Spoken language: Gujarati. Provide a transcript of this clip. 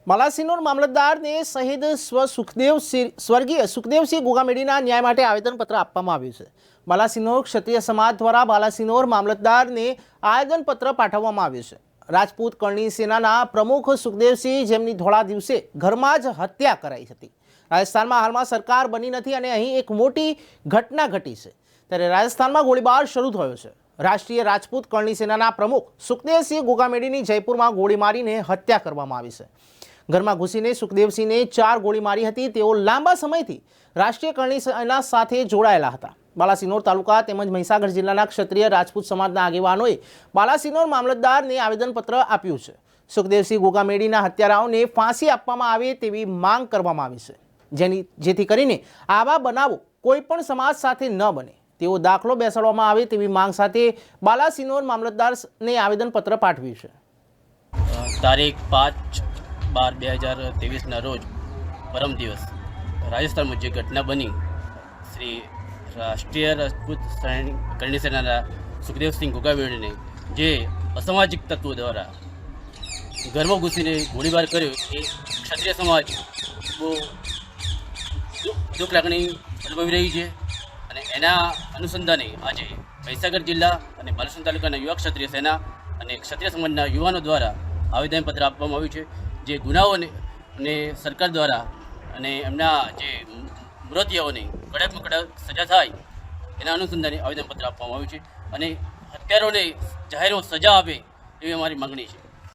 બાલાસિનોર મામલતદારને શહીદ સ્વર્ગીય સુખદેવસિંહ ગુગામેડીના ન્યાય માટે આવેદનપત્ર આપવામાં આવ્યું છે। બાલાસિનોર ક્ષત્રિય સમાજ દ્વારા બાલાસિનોર મામલતદારને આવેદનપત્ર પાઠવવામાં આવ્યું છે। રાજપૂત કરણી સેનાના પ્રમુખ સુખદેવસિંહ, જેમની ધોળા દિવસે ઘરમાં જ હત્યા કરાઈ હતી। રાજસ્થાનમાં હાલમાં સરકાર બની નથી અને અહીં એક મોટી ઘટના ઘટી છે, ત્યારે રાજસ્થાનમાં ગોળીબાર શરૂ થયો છે। રાષ્ટ્રીય રાજપૂત કરણી સેનાના પ્રમુખ સુખદેવસિંહ ગુગામેડીની જયપુરમાં ગોળી મારીને હત્યા કરવામાં આવી છે। ઘરમાં ઘૂસીને સુખદેવસિંહને 4 ગોળી મારી હતી। તેઓ લાંબા સમયથી રાષ્ટ્રીય કરણી સેના સાથે જોડાયેલા હતા। બાલાસિનોર તાલુકા તેમજ મહીસાગર જિલ્લાના ક્ષત્રિય રાજપૂત સમાજના આગેવાનોએ બાલાસિનોર મામલતદારને આવેદનપત્ર આપ્યું છે। સુખદેવસિંહ ગુગામેડીના હત્યારાઓને ફાંસી આપવામાં આવે તેવી માંગ કરવામાં આવી છે, જેથી કરીને આવા બનાવો કોઈ પણ સમાજ સાથે ન બને તેવો દાખલો બેસાડવામાં આવે તેવી માંગ સાથે બાલાસિનોર મામલતદારને આવેદનપત્ર પાઠવ્યું છે। તારીખ 5/12/2023 રોજ પરમ દિવસ રાજસ્થાનમાં જે ઘટના બની, શ્રી રાષ્ટ્રીય રાજપૂત કરણી સેનાના સુખદેવસિંહ ગુગામેડીને જે અસામાજિક તત્વો દ્વારા ઘરમાં ઘૂસીને ગોળીબાર કર્યો, એ ક્ષત્રિય સમાજ બહુ દુઃખ લાગણી અનુભવી રહી છે। અને એના અનુસંધાને આજે મહીસાગર જિલ્લા અને બાલાસિનોર તાલુકાના યુવા ક્ષત્રિય સેના અને ક્ષત્રિય સમાજના યુવાનો દ્વારા આવેદનપત્ર આપવામાં આવ્યું છે। જે ગુનાઓને અને સરકાર દ્વારા અને એમના જે મૃતદેહોને કડકમાં કડક સજા થાય એના અનુસંધાને આવેદનપત્ર આપવામાં આવ્યું છે અને હત્યારોને જાહેરમાં સજા આપે એવી અમારી માગણી છે।